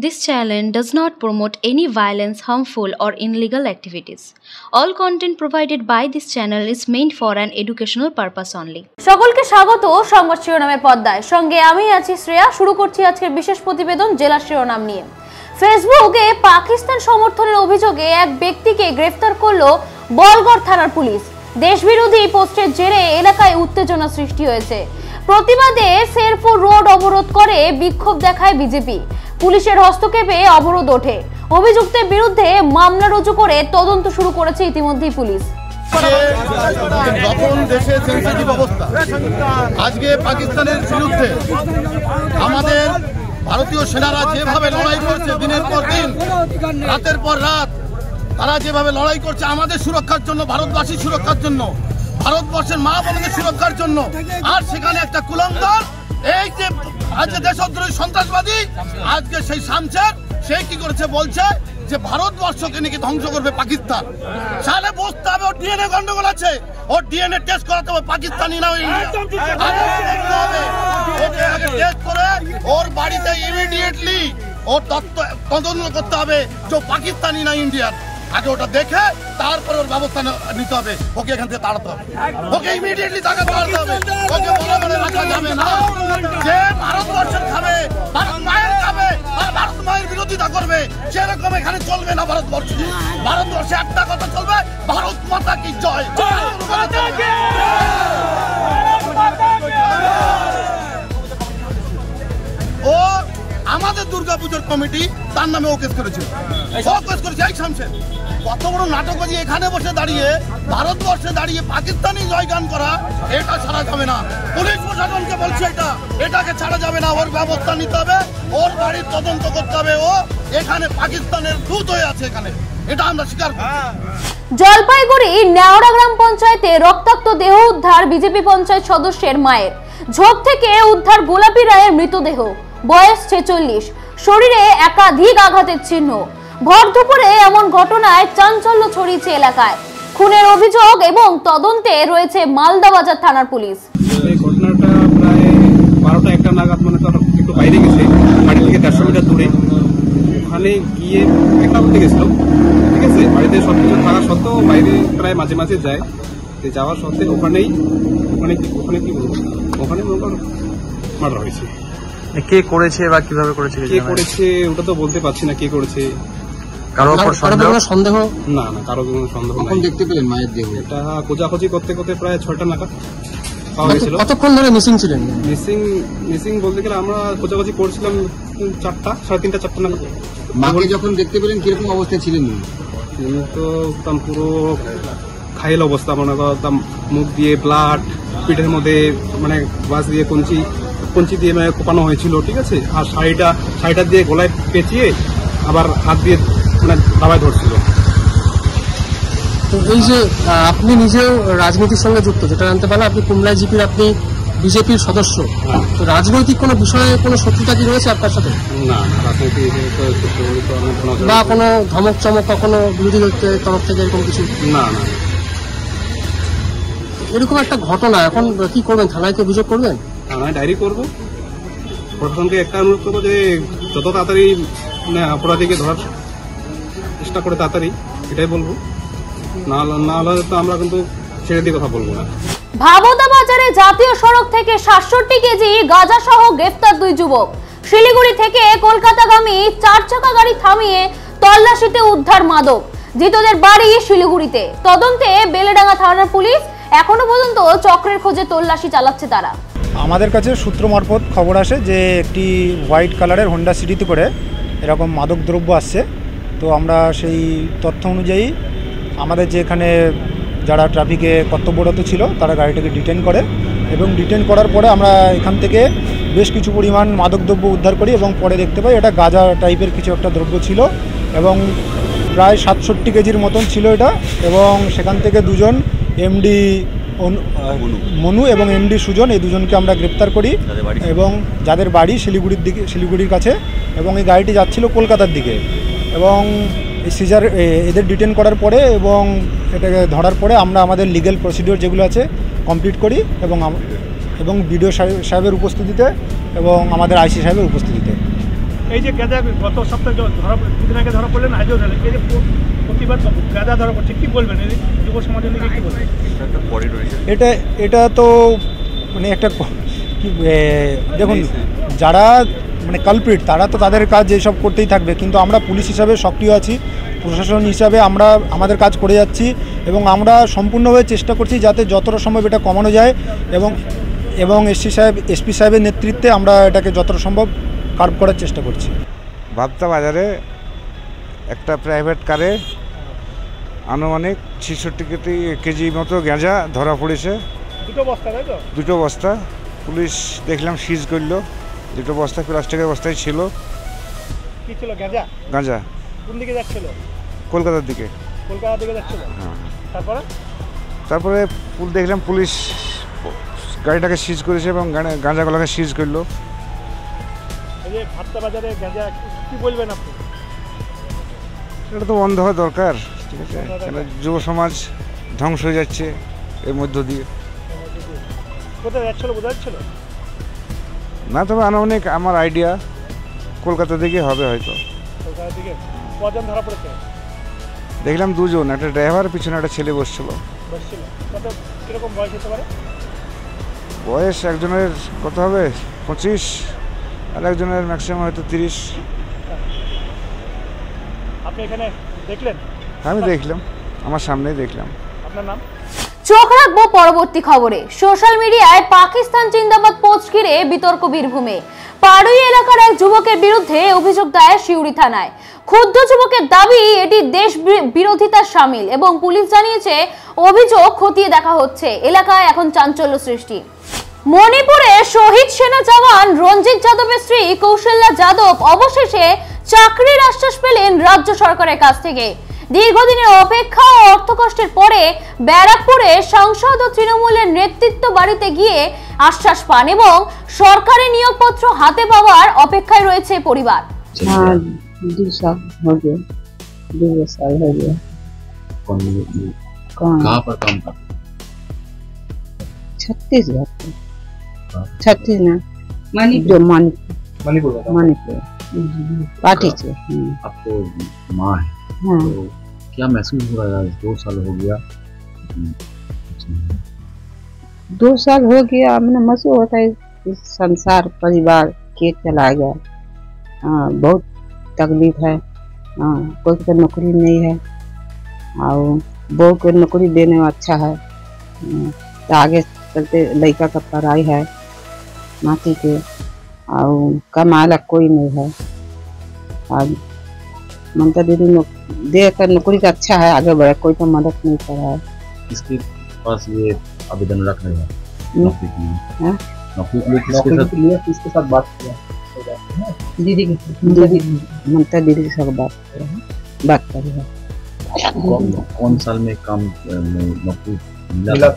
This channel does not promote any violence, harmful, or illegal activities. All content provided by this channel is meant for an educational purpose only. সকলকে স্বাগত সংবাদ শিরোনামের পর্দায়। সঙ্গে আমি আছি শ্রেয়া। শুরু করছি আজকের বিশেষ প্রতিবেদন জেলা শিরোনাম নিয়ে। ফেসবুকে পাকিস্তান সমর্থনের অভিযোগে এক ব্যক্তিকে গ্রেফতার করলো বলগড় থানার পুলিশ। দেশবিরোধী পোস্টের জেরে এলাকায় উত্তেজনা সৃষ্টি হয়েছে। প্রতিবাদে শেরপুর রোড অবরোধ করে বিক্ষোভ দেখায় বিজেপি। পুলিশের হস্তক্ষেপে অবরোধ ওঠে। অভিযুক্তের বিরুদ্ধে মামলা রুজু করে তদন্ত শুরু করেছে ইতিমধ্যেই পুলিশ। যখন দেশে সেন্সিটিভ অবস্থা, আজকে পাকিস্তানের বিরুদ্ধে আমাদের ভারতীয় সেনারা যেভাবে লড়াই করছে, দিনের পর দিন, রাতের পর রাত, তারা যেভাবে লড়াই করছে আমাদের সুরক্ষার জন্য, ভারতবাসীর সুরক্ষার জন্য, ভারতবর্ষের মা বোনদের সুরক্ষার জন্য, আর সেখানে একটা কুলঙ্গার এই যে আজকে দেশদ্রোহী সন্ত্রাসবাদী, আজকে সেই শামশের সে কি করেছে, বলছে যে ভারতবর্ষকে নাকি ধ্বংস করবে পাকিস্তান। সালে বসতে হবে, ওর ডিএনএ গন্ডগোল আছে, ওর ডিএনএ টেস্ট করাতে হবে, পাকিস্তানি না টেস্ট করে ওর বাড়িতে ইমিডিয়েটলি ওর তদন্ত করতে হবে যে পাকিস্তানি না ইন্ডিয়ান। আগে ওটা দেখে তারপরে ওর ব্যবস্থা নিতে হবে, ওকে এখান থেকে তাড়াতে হবে, ওকে ইমিডিয়েটলি তাকে তাড়াতে হবে। ওকে বলে বলে রাখা যাবে না যে ভারতবর্ষের খাবে, ভারত মায়ের খাবে আর ভারত মায়ের বিরোধিতা করবে, সেরকম এখানে চলবে না। ভারতবর্ষে একটা কথা চলবে, ভারত মাতা কি জয়। ও আমাদের দুর্গাপুজোর কমিটি তার নামে ও কেস করেছিল, এই শামশের কত বড় নাটকবাজি। এখানে বসে দাঁড়িয়ে, ভারতবর্ষে দাঁড়িয়ে পাকিস্তানি জয়গান করা, এটা ছাড়া যাবে না। পুলিশ প্রশাসনকে বলছে এটাকে ছাড়া যাবে না, ওর ব্যবস্থা নিতে হবে, ওর বাড়ির তদন্ত করতে হবে। ও এখানে পাকিস্তানের দূত হয়ে আছে এখানে, এটা আমরা স্বীকার করি। জলপাইগুড়ি নেওড়া গ্রাম পঞ্চায়েতে রক্তাক্ত দেহ উদ্ধার বিজেপি পঞ্চায়েত সদস্যের মায়ের। ঝোপ থেকে উদ্ধার গোলাপী রায়ের মৃতদেহ, বয়স 46, শরীরে একাধিক আঘাতের চিহ্ন। ভর দুপুরে এমন ঘটনায় চাঞ্চল্য ছড়িয়েছে এলাকায়। খুনের অভিযোগ এবং তদন্তে রয়েছে মালদা বাজার থানার পুলিশ। এই ঘটনাটা প্রায় 12টা-1টা নাগাদ, মানে তার একটু বাইরে গেছে, বাড়ি থেকে 150 মিটার দূরে। ওখানে গিয়ে একটা করতে গেছিল, ঠিক আছে, বাড়িতে সবকিছু থাকা সত্ত্বেও বাইরে প্রায় মাঝে মাঝে যায়। যাওয়ার সত্ত্বে ওখানে কি বলবো, ওখানে মার্ডার হয়েছে। কে করেছে বা কিভাবে করেছে, কে করেছে ওটা তো বলতে পারছি না, কে করেছে। কারো উপর সন্দেহ? না, কারো কোনো সন্দেহ নাই। দেখতে পেলেন মায়ের দেহ? এটা খোঁজাখুঁজি করতে করতে প্রায় 6টা নাগাদ পাওয়া গেছিল। কতক্ষণ ধরে মিসিং ছিলেন? মিসিং বলতে গেলে আমরা খোঁজাখুঁজি করছিলাম 4টা, 3:30, 4টা নাগাদ। মাকে যখন দেখতে পেলেন কিরকম অবস্থায় ছিলেন? তিনি তো পুরো ঘায়েল অবস্থা, মনে করতাম, মুখ দিয়ে ব্লাড, পিঠের মধ্যে মানে বাস দিয়ে কঞ্চি দিয়ে মানে কোপানো হয়েছিল, ঠিক আছে। আর শাড়িটা দিয়ে গলায় পেঁচিয়ে আবার হাত দিয়ে মানে দাবায় ধরছিল। তো এই যে আপনি নিজেও রাজনীতির সঙ্গে যুক্ত, যেটা জানতে পারলাম আপনি কুমলা জিপির, আপনি বিজেপির সদস্য, তো রাজনৈতিক কোনো বিষয়ে কোনো শত্রুতা কি রয়েছে আপনার সাথে? না, রাজনীতি বা কোনো ধমক চমক কখনো বিরোধী তরফ থেকে এরকম কিছু? না। এরকম একটা ঘটনা, এখন কি করবেন? থানায় কি অভিযোগ করবেন? থানায় ডায়েরি করবো। প্রশাসনকে একটা অনুরোধ করবো যে যত তাড়াতাড়ি মানে অপরাধীকে ধরার চেষ্টা করে তাড়াতাড়ি, এটাই বলবো। না হলে তো আমরা কিন্তু ছেড়ে দিয়ে কথা বলবো না। ভাবোদা বাজারে জাতীয় সড়ক থেকে 67 কেজি গাঁজা সহ গ্রেফতার 2 যুবক। শিলিগুড়ি থেকে কলকাতাগামী 4 চাকা গাড়ি থামিয়ে তল্লাশিতে উদ্ধার মাদক। ধৃতদের বাড়ি শিলিগুড়িতে। তদন্তে বেলেডাঙ্গা থানার পুলিশ। এখনো পর্যন্ত চক্রের খোঁজে তল্লাশি চালাচ্ছে তারা। আমাদের কাছে সূত্র মারফত খবর আসে যে একটি হোয়াইট কালারের হোন্ডা সিটিতে করে এরকম মাদক দ্রব্য আসছে। তো আমরা সেই তথ্য অনুযায়ী আমাদের যে এখানে যারা ট্রাফিকে কর্তব্যরত ছিল তারা গাড়িটাকে ডিটেন করে, এবং ডিটেন করার পরে আমরা এখান থেকে বেশ কিছু পরিমাণ মাদকদ্রব্য উদ্ধার করি, এবং পরে দেখতে পাই এটা গাঁজা টাইপের কিছু একটা দ্রব্য ছিল, এবং প্রায় 67 কেজির মতন ছিল এটা। এবং সেখান থেকে 2জন এমডি মনু এবং এমডি সুজন, এই 2জনকে আমরা গ্রেপ্তার করি, এবং যাদের বাড়ি শিলিগুড়ির কাছে, এবং এই গাড়িটি যাচ্ছিল কলকাতার দিকে। এবং এই সিজার এদের ডিটেন করার পরে এবং এটাকে ধরার পরে আমরা আমাদের লিগ্যাল প্রসিডিওর যেগুলো আছে কমপ্লিট করি, এবং বিডিও সাহেবের উপস্থিতিতে এবং আমাদের আইসি সাহেবের উপস্থিতিতে। এই যে গাঁজা গত সপ্তাহে ধরা দুদিন আগে ধরা পড়লেন, আজও ধরলেন, এই যে প্রতিবাদ গাঁজা ধরা পড়ছে, কী বলবেন এই যুব সমাজের দিকে কী বলবেন? এটা তো মানে একটা কি দেখুন, যারা মানে কালপ্রিট তারা তো তাদের কাজ এইসব করতেই থাকবে, কিন্তু আমরা পুলিশ হিসাবে সক্রিয় আছি, প্রশাসন হিসাবে আমরা আমাদের কাজ করে যাচ্ছি এবং আমরা সম্পূর্ণভাবে চেষ্টা করছি যাতে যতটা সম্ভব এটা কমানো যায় এবং এসপি সাহেবের নেতৃত্বে আমরা এটাকে যতটা সম্ভব কার্ভ করার চেষ্টা করছি। ভাবতা বাজারে একটা প্রাইভেট কারে আনুমানিক 66 কেজি মতো গাঁজা ধরা পড়েছে। দুটো বস্তা পুলিশ দেখলাম সিজ করলো। দুটো বস্তা প্লাস্টিকের বস্তায় ছিল। কি ছিল? গাঁজা। গাঁজা কোন দিকে যাচ্ছিল? কলকাতার দিকে। কলকাতার দিকে যাচ্ছিল। হ্যাঁ। তারপরে দেখলাম পুলিশ গাড়িটাকে সিজ করেছে এবং গাঁজাগুলোকে সিজ করলো। এই যে ভাবতা বাজারে গাঁজা, কি বলবেন আপনি? এটা তো বন্ধ হওয়া দরকার, ঠিক আছে? কেন যুব সমাজ ধ্বংস হয়ে যাচ্ছে এর মধ্য দিয়ে। কোথায় যাচ্ছিল বোঝা যাচ্ছিল না, তবে আনুমানিক আমার আইডিয়া কলকাতা দিকে হবে হয়তো। কলকাতা দিকে। কজন ধরা পড়েছে? দেখলাম দুজন, একটা ড্রাইভার, পিছনে একটা ছেলে বসছিল। কত কিরকম বয়স হতে পারে? বয়স একজনের কত হবে 25, আর একজনের ম্যাক্সিমাম হয়তো 30। আপনি এখানে দেখলেন? আমি দেখলাম, আমার সামনেই দেখলাম। আপনার নাম? চোখ রাখবো পরবর্তী খবরে। সোশ্যাল মিডিয়ায় পাকিস্তান জিন্দাবাদ পোস্ট ঘিরে বিতর্ক বীরভূমে। পাড়ুই এলাকার এক যুবকের বিরুদ্ধে অভিযোগ দায়ের সিউড়ি থানায়। ক্ষুব্ধ যুবকের দাবি এটি দেশ বিরোধিতার শামিল এবং পুলিশ জানিয়েছে অভিযোগ খতিয়ে দেখা হচ্ছে। এলাকায় এখন চাঞ্চল্য সৃষ্টি। মণিপুরে শহীদ সেনা জওয়ান রঞ্জিত যাদবের স্ত্রী কৌশল্যা যাদব অবশেষে চাকরির আশ্বাস পেলেন রাজ্য সরকারের কাছ থেকে। দীর্ঘদিনের অপেক্ষা ও অর্থকষ্টের পরে ব্যারাকপুরে সাংসদ ও তৃণমূলের নেতৃত্ব বাড়িতে গিয়ে আশ্বাস পান এবং সরকারি নিয়োগপত্র হাতে পাওয়ার অপেক্ষায় রয়েছে পরিবার। 2 साल हो गया, 2 साल हो गया। कहाँ पर काम करते? छत्तीसगढ़, छत्तीस ना मणिपुर, मणिपुर पार्टी से। आपको माँ है, हाँ। तो क्या महसूस हो रहा है? 2 साल हो गया। 2 साल हो गया, मैंने महसूस होता है संसार परिवार के चला गया। बहुत तकलीफ है। कोई को नौकरी नहीं है और बहू को नौकरी देने में अच्छा है। तो आगे चलते लड़का का पढ़ाई है नाती के और कमाला कोई नहीं है। और ममता दीदी दे कर नौकरी का अच्छा है, आगे बढ़े, कोई तो मदद नहीं कर रहा है। इसके पास ये आवेदन रख रहे हैं नौकरी के लिए? नौकरी के लिए किसके साथ बात किया? दीदी ममता दीदी के साथ बात कर रहे हैं। कौन साल में काम नौकरी मिला था?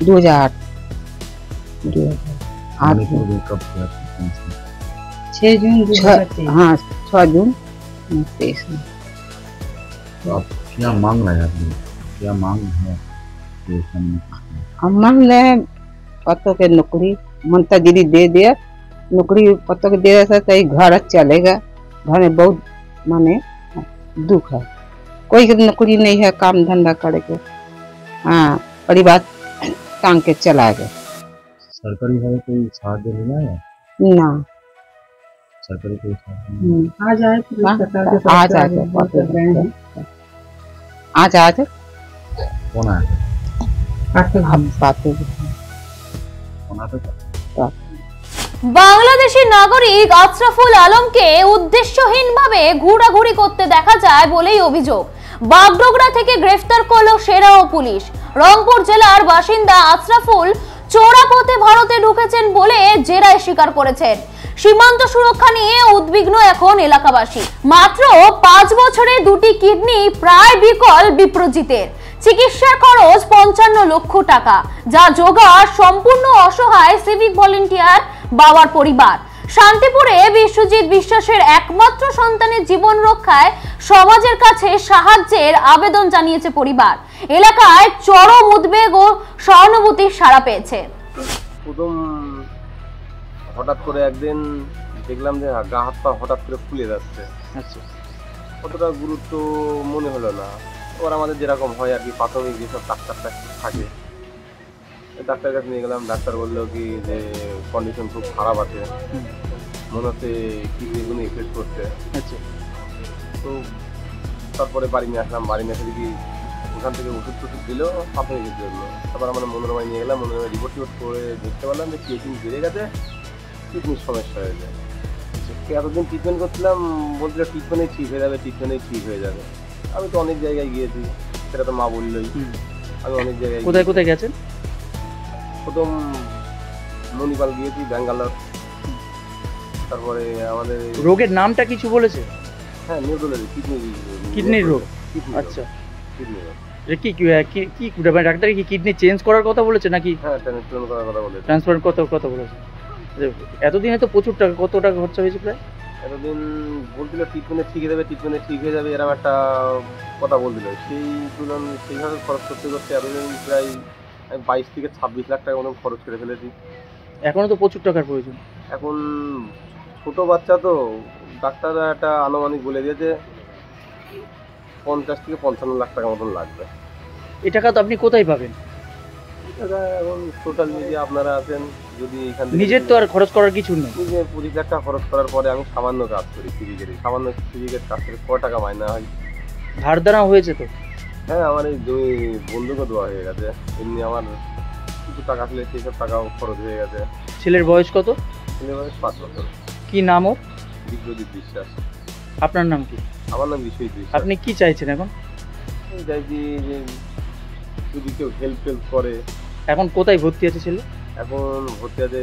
2008 कब किया? 6 जून 2023। हाँ, 6 जून 2023 में। तो आप क्या मांग रहे हैं? क्या मांग है? हम मांग रहे हैं पतों के नौकरी, ममता दीदी दे दिया नौकरी, पतों के दे रहा तो घर चलेगा। घर में बहुत माने दुख है, कोई नौकरी नहीं है, काम धंधा करे के। हाँ, परिवार टांग के चला गया। सरकारी है कोई साथ देने आया? ना, सरकारी कोई साथ आ जाए कौन आया? বাংলাদেশি নাগরিক আশরাফুল আলমকে উদ্দেশ্যহীনভাবে ঘোরাঘুরি করতে দেখা যায় বলেই অভিযোগ। বাগডোগরা থেকে গ্রেফতার করলো সেরাও পুলিশ। রংপুর জেলার বাসিন্দা আশরাফুল চোরাপথে ভারতে ঢুকেছেন বলে জেরায় স্বীকার করেছেন। সীমান্ত সুরক্ষা নিয়ে উদ্বিগ্ন এখন এলাকাবাসী। মাত্র 5 বছরে 2টি কিডনি প্রায় বিকল বিপ্রজিতের। চিকিৎসার খরচ 55 লক্ষ টাকা, যা জোগাড় সম্পূর্ণ অসহায় সিভিক ভলেন্টিয়ার বাবার পরিবার। শান্তিপুরে বিশ্বজিৎ বিশ্বাসের একমাত্র সন্তানের জীবন রক্ষায় সমাজের কাছে সাহায্যের আবেদন জানিয়েছে পরিবার। এলাকায় চরম উদ্বেগ ও সহানুভূতির সাড়া পেয়েছে। হঠাৎ করে একদিন দেখলাম যে গা হাত পা হঠাৎ করে ফুলে যাচ্ছে। আচ্ছা, অতটা গুরুত্ব মনে হলো না। এবার আমাদের যেরকম হয় আর কি, প্রাথমিক যেসব ডাক্তারটা থাকে, ডাক্তারের কাছে নিয়ে গেলাম। ডাক্তার বললো কি যে কন্ডিশন খুব খারাপ আছে, মনে হচ্ছে কিডনিগুলো এফেক্ট করছে। আচ্ছা, তো তারপরে বাড়ি নিয়ে আসলাম। বাড়ি নিয়ে এসে দেখি ওখান থেকে ওষুধ টষুধ দিল প্রাথমিকের জন্য। তারপর আমরা মনোরমায় নিয়ে গেলাম। মনোরমায় রিপোর্ট করে দেখতে পারলাম যে ক্রিয়েটিন বেড়ে গেছে, কিডনির সমস্যা হয়ে যায়। এতদিন ট্রিটমেন্ট করছিলাম, বলছিল ট্রিটমেন্টেই ঠিক হয়ে যাবে, ট্রিটমেন্টেই ঠিক হয়ে যাবে। আমি তো অনেক জায়গায় গিয়েছি, সেটা তো মা বললোই। আমি অনেক জায়গায় কোথায় কোথায় গেছেন? প্রথম মণিপাল গিয়েছি, ব্যাঙ্গালোর। তারপরে আমাদের রোগের নামটা কিছু বলেছে? হ্যাঁ, নিউরোলজি, কিডনির রোগ। আচ্ছা, কিডনি রোগ। কি ডাক্তার কি কিডনি চেঞ্জ করার কথা বলেছে নাকি? হ্যাঁ, ট্রান্সপ্লান্ট করার কথা বলেছে। ট্রান্সপ্লান্ট কথা বলেছে। এতদিনে তো প্রচুর টাকা, কত টাকা খরচা হয়েছে প্রায়? এতদিন বলছিল ট্রিটমেন্টে ঠিক হয়ে যাবে, ট্রিটমেন্টে ঠিক হয়ে যাবে, এরকম একটা কথা বলছিল। সেইভাবে খরচ করতে করতে এতদিন প্রায় 22 থেকে 26 লাখ টাকা মতো খরচ করে ফেলেছি। এখনো তো প্রচুর টাকার প্রয়োজন। এখন ছোট বাচ্চা তো, ডাক্তাররা একটা আনুমানিক বলে দিয়েছে 50 থেকে 55 লাখ টাকা মতন লাগবে। এই টাকা তো আপনি কোথায় পাবেন? এখন সোশ্যাল মিডিয়া আপনারা আছেন, যদি এখান থেকে নিজের তো আর খরচ করার কিছু নেই। নিজে 25 লাখ টাকা খরচ করার পরে আমি সামান্য কাজ করি, সামান্য সিভিকের কাজ করে কয় টাকা মাইনা হয়। ধার দেনা হয়েছে তো? হ্যাঁ, আমার এই জমি বন্ধুকে দেওয়া হয়ে গেছে। এমনি আমার কিছু টাকা ছিল, সেই সব টাকাও খরচ হয়ে গেছে। ছেলের বয়স কত? ছেলের বয়স 5 বছর। কি নাম ওর? বিশ্বজিৎ বিশ্বাস। আপনার নাম কি? আমার নাম বিশ্বজিৎ বিশ্বাস। আপনি কি চাইছেন এখন? আমি চাইছি যে যদি কেউ হেল্প করে। এখন কোথায় ভর্তি আছে ছেলে? এখন ভর্তি আছে,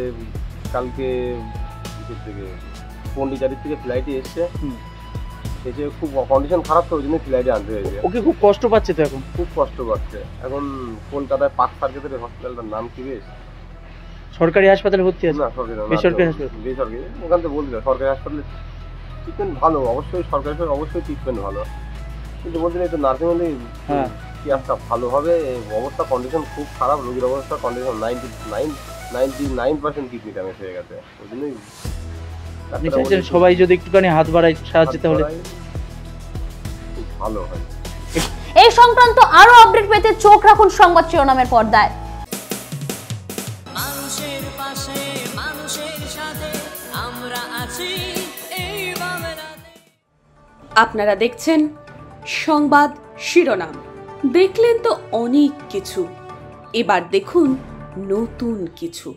কালকে থেকে পন্ডিচারি থেকে ফ্লাইটে এসছে। এসে খুব কন্ডিশন খারাপ, তো ওই জন্য ফ্লাইটে আনতে হয়েছে। ওকে খুব কষ্ট পাচ্ছে তো এখন? খুব কষ্ট পাচ্ছে এখন। কলকাতায় পার্ক সার্কিটের হসপিটালটার নাম কি বেশ? সরকারি হাসপাতালে ভর্তি আছে? না, সরকারি না, বেসরকারি হাসপাতাল। বেসরকারি। ওখান থেকে বলছিল সরকারি হাসপাতালে ট্রিটমেন্ট ভালো, অবশ্যই সরকারি অবশ্যই ট্রিটমেন্ট ভালো, কিন্তু বলছিল এই তো নার্সিং হোমে কি একটা ভালো হবে। অবস্থা কন্ডিশন খুব খারাপ, রোগীর অবস্থা কন্ডিশন 99% কিডনি ড্যামেজ হয়ে গেছে। ওই জন্যই সবাই যদি একটুখানি হাত বাড়ায় সাহায্য তাহলে খুব ভালো হয়। এই সংক্রান্ত আরো আপডেট পেতে চোখ রাখুন সংবাদ শিরোনামের পর্দায়। মানুষের পাশে, মানুষের সাথে আমরা আছি এই বাংলাতে। আপনারা দেখছেন সংবাদ শিরোনাম। দেখলেন তো অনেক কিছু, এবার দেখুন নতুন কিছু।